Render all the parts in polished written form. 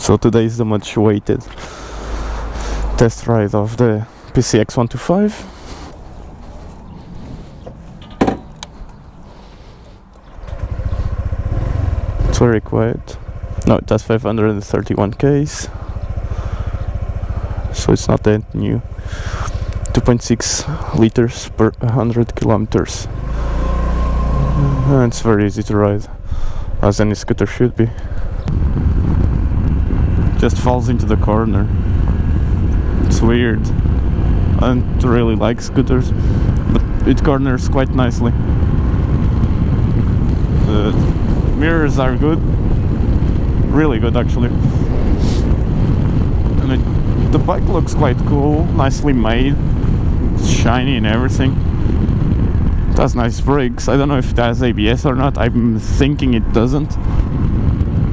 So today is the much awaited test ride of the PCX 125. It's very quiet. No, it has 531 Ks, so it's not that new. 2.6 liters per 100 kilometers. And it's very easy to ride, as any scooter should be. Just falls into the corner. It's weird. I don't really like scooters, but it corners quite nicely. The mirrors are good, really good actually. And the bike looks quite cool, nicely made, it's shiny and everything. It has nice brakes. I don't know if it has ABS or not. I'm thinking it doesn't.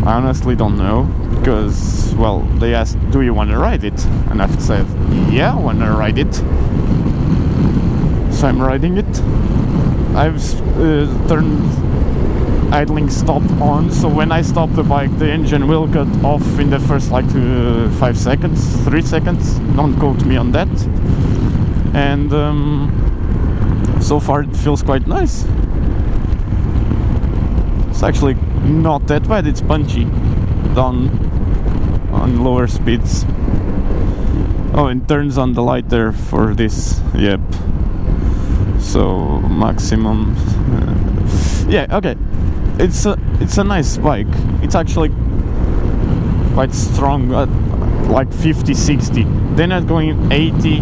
I honestly don't know, because, well, they asked, do you want to ride it? And I've said, yeah, I want to ride it. So I'm riding it. I've turned idling stop on, so when I stop the bike, the engine will cut off in the first like 5 seconds, 3 seconds. Don't quote me on that. And so far it feels quite nice. It's actually not that bad. It's punchy down on lower speeds. Oh, and turns on the light there for this. Yep. So maximum. Yeah. Okay. It's a nice bike. It's actually quite strong at like 50, 60. They're not going 80.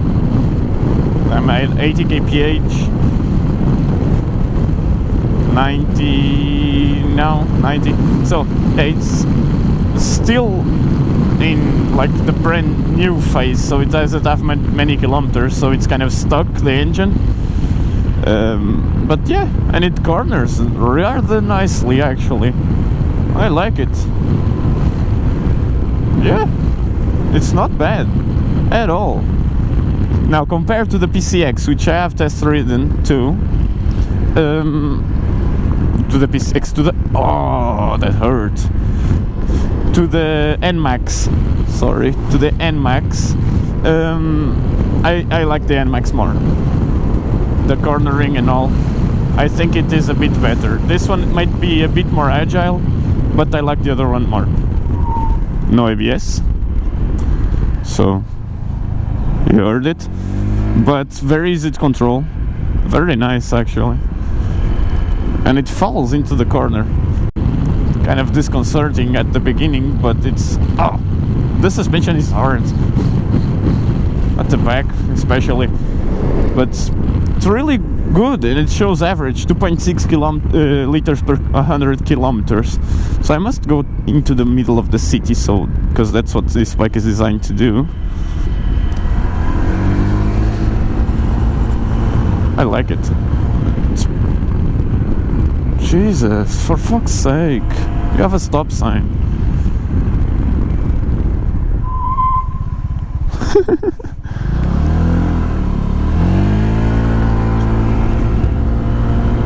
I'm at 80 kph. 90 now, 90. So it's still in like the brand new phase, so it doesn't have many kilometers, so it's kind of stuck, the engine. But yeah, and it corners rather nicely actually. I like it. Yeah, it's not bad at all. Now compared to the PCX, which I have test ridden too, to the PCX, to the, oh, that hurt, to the NMAX, sorry, to the NMAX, I like the NMAX more. The cornering and all, I think it is a bit better. This one might be a bit more agile, but I like the other one more. No ABS, so you heard it, but very easy to control, very nice actually. And it falls into the corner. Kind of disconcerting at the beginning, but it's... oh, the suspension is hard. At the back, especially. But it's really good, and it shows average 2.6 liters per 100 kilometers. So I must go into the middle of the city, so because that's what this bike is designed to do. I like it. Jesus, for fuck's sake, you have a stop sign.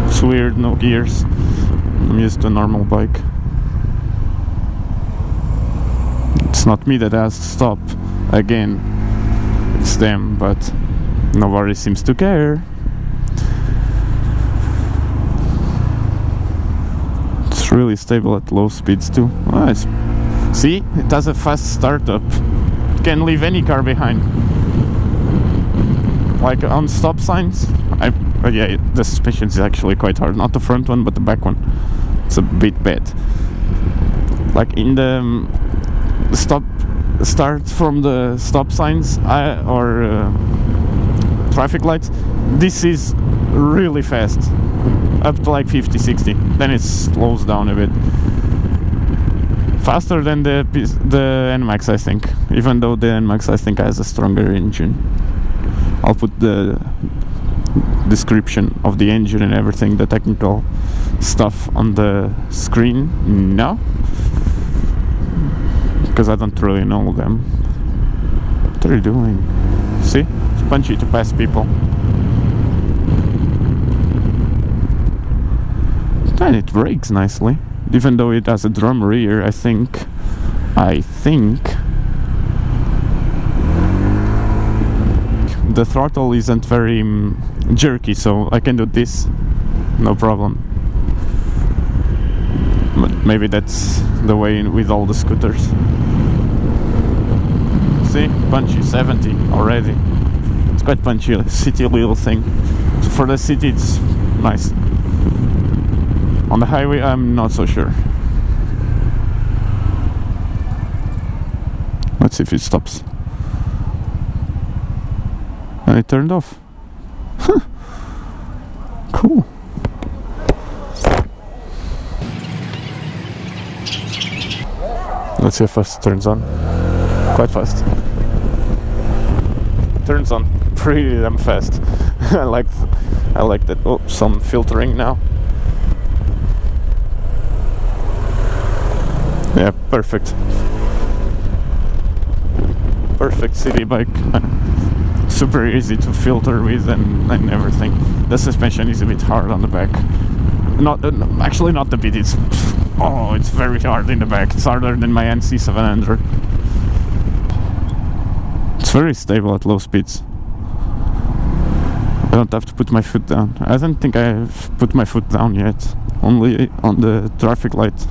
It's weird, no gears. I'm used to a normal bike. It's not me that has to stop again, it's them, but nobody seems to care. Really stable at low speeds too. Oh, see, it has a fast startup. It can leave any car behind. Like on stop signs, yeah, the suspension is actually quite hard. Not the front one, but the back one. It's a bit bad. Like in the start from the stop signs or traffic lights, this is really fast. Up to like 50, 60, then it slows down a bit. Faster than the NMAX, I think. Even though the NMAX, I think, has a stronger engine. I'll put the description of the engine and everything, the technical stuff on the screen now, because I don't really know them. What are you doing? See? It's punchy to pass people. And it brakes nicely, even though it has a drum rear, I think. I think the throttle isn't very jerky, so I can do this, no problem. But maybe that's the way with all the scooters. See, punchy 70 already. It's quite punchy, a city little thing. So for the city it's nice. On the highway I'm not so sure. Let's see if it stops. And it turned off. Cool. Let's see how fast it turns on. Quite fast. Turns on pretty damn fast. I like that. Oh, some filtering now. Yeah, perfect. Perfect city bike. Super easy to filter with and everything. The suspension is a bit hard on the back. Not actually not a bit. It's very hard in the back. It's harder than my NC 700. It's very stable at low speeds. I don't have to put my foot down. I don't think I've put my foot down yet. Only on the traffic light.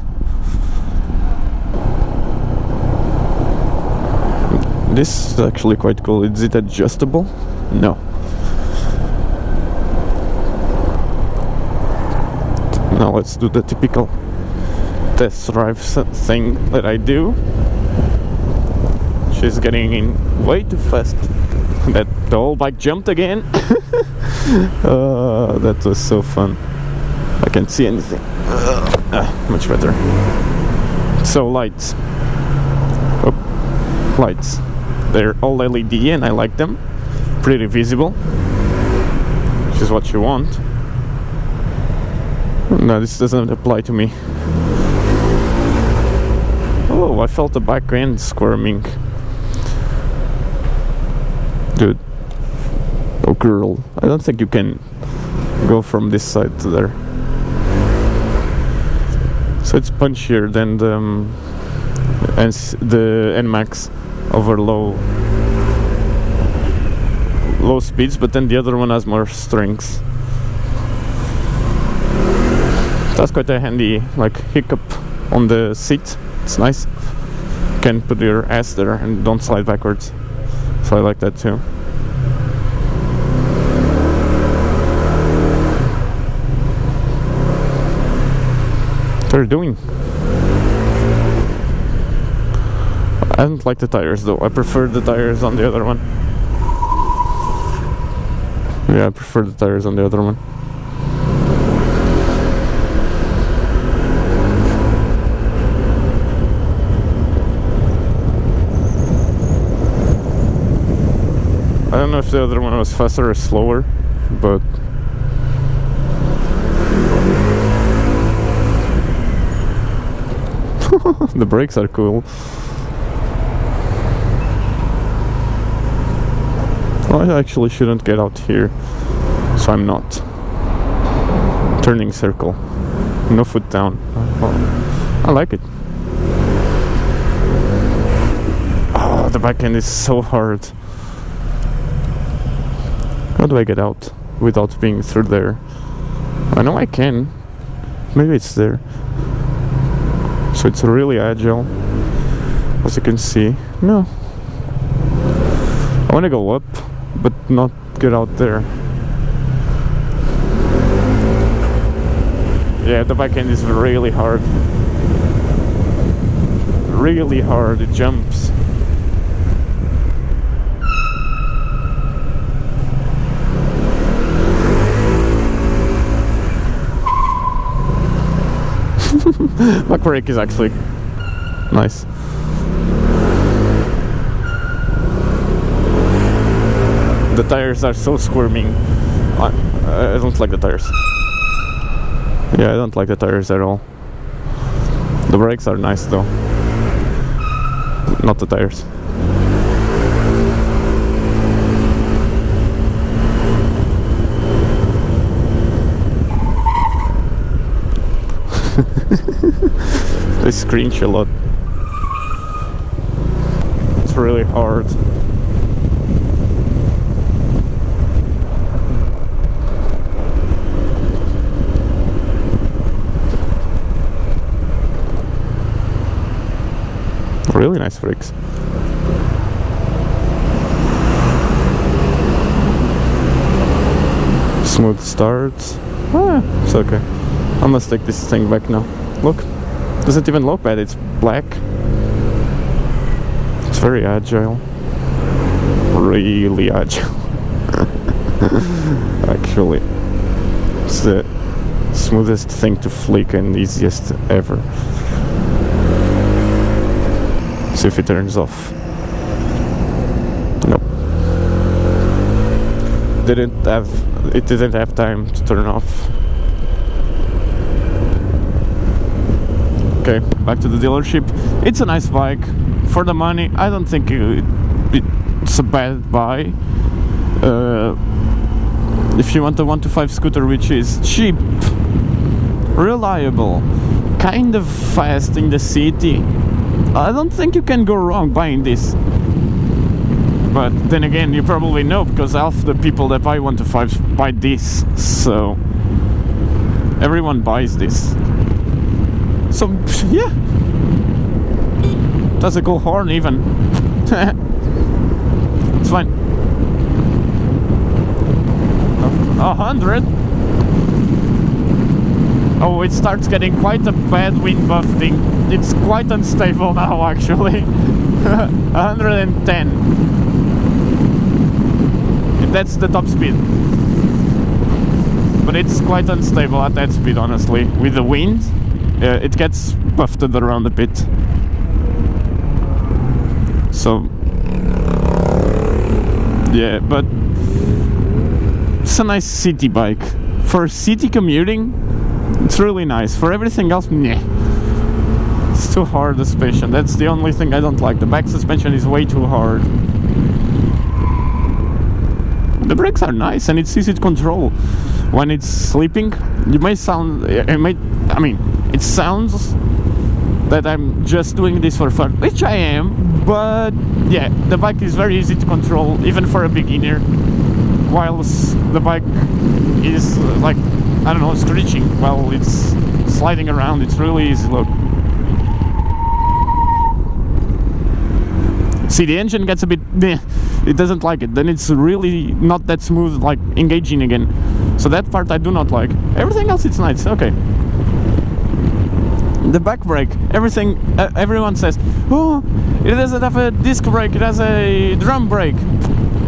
This is actually quite cool. Is it adjustable? No. Now let's do the typical test drive thing that I do. She's getting in way too fast. That the whole bike jumped again. That was so fun. I can't see anything. Much better. So lights. Oh, lights. They're all LED and I like them. Pretty visible. Which is what you want. No, this doesn't apply to me. Oh, I felt the back end squirming. Dude. Oh, girl. I don't think you can go from this side to there. So it's punchier than the NMAX over low speeds, but then the other one has more strength. That's quite a handy hiccup on the seat. It's nice. You can put your ass there and don't slide backwards. So I like that too. What are you doing? I don't like the tires though. I prefer the tires on the other one. Yeah, I prefer the tires on the other one. I don't know if the other one was faster or slower, but the brakes are cool. I actually shouldn't get out here, so I'm not. Turning circle. No foot down. Oh, I like it. Oh, the back end is so hard. How do I get out without being through there? I know I can. Maybe it's there. So it's really agile, as you can see. No. I want to go up, but not get out there. Yeah, the back end is really hard. Really hard, it jumps. Back brake is actually nice. The tires are so squirming. I don't like the tires. Yeah, I don't like the tires at all. The brakes are nice though. Not the tires. They screech a lot. really hard. Really nice brakes. Smooth start. It's okay. I must take this thing back now. Look, doesn't even look bad. It's black. It's very agile. Really agile. Actually, it's the smoothest thing to flick and easiest ever. See if it turns off. Nope. It didn't have time to turn off. Okay, back to the dealership. It's a nice bike. For the money, I don't think it's a bad buy. If you want a 125 scooter which is cheap, reliable, kind of fast in the city, I don't think you can go wrong buying this. But then again, you probably know, because half the people that buy 125s buy this, so everyone buys this. So yeah, that's a cool horn even. It's fine. 100. Oh, it starts getting quite a bad wind buffeting. It's quite unstable now, actually. 110. That's the top speed. But it's quite unstable at that speed, honestly. With the wind, it gets buffeted around a bit. So, yeah, but it's a nice city bike. For city commuting, it's really nice. For everything else, meh. It's too hard, the suspension. That's the only thing I don't like. The back suspension is way too hard. The brakes are nice and it's easy to control. When it's sleeping, you may sound... it sounds that I'm just doing this for fun, which I am, but yeah, the bike is very easy to control, even for a beginner. Whilst the bike is like, I don't know, screeching while it's sliding around. It's really easy. Look, see, the engine gets a bit meh. It doesn't like it. Then it's really not that smooth, like engaging again. So that part I do not like. Everything else it's nice. Okay. The back brake, everything, everyone says, oh, it doesn't have a disc brake, it has a drum brake.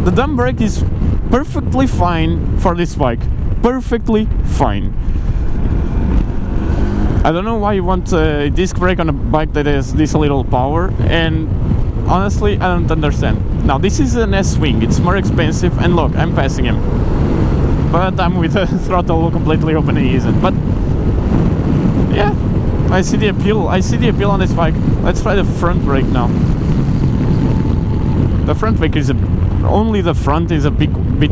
The drum brake is perfectly fine for this bike. Perfectly fine. I don't know why you want a disc brake on a bike that has this little power, and honestly, I don't understand. Now, this is an S-Wing, it's more expensive, and look, I'm passing him. But I'm with the throttle completely open, he isn't. But, yeah, I see the appeal. I see the appeal on this bike. Let's try the front brake now. The front brake is only the front is a bit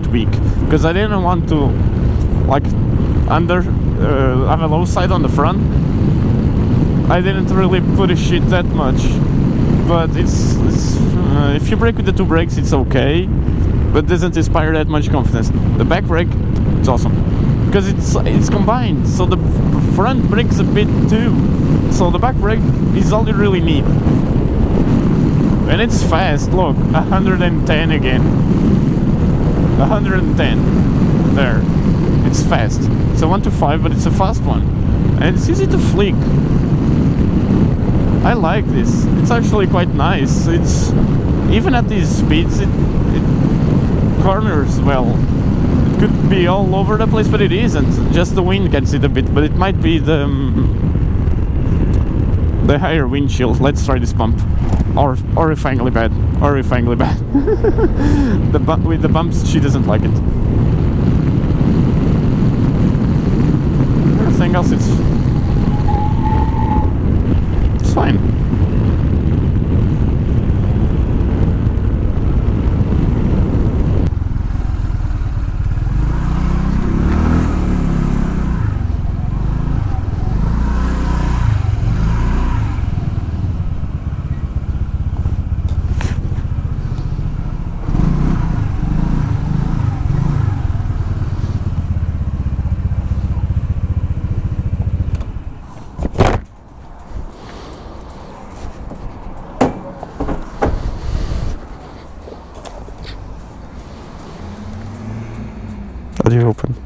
weak, because I didn't want to, like, have a low side on the front. I didn't really put a shit that much. But it's if you brake with the two brakes, it's okay, but doesn't inspire that much confidence. The back brake, it's awesome because it's combined. So the front brake's a bit too. So the back brake is all you really need, and it's fast. Look, 110 again. 110. There. It's fast. It's a 125, but it's a fast one, and it's easy to flick. I like this. It's actually quite nice. It's even at these speeds, it corners well. It could be all over the place, but it isn't. Just the wind gets it a bit, but it might be the higher windshield. Let's try this bump. Horrifyingly bad. Horrifyingly bad. With the bumps, she doesn't like it. Everything else, it's fine. fully open.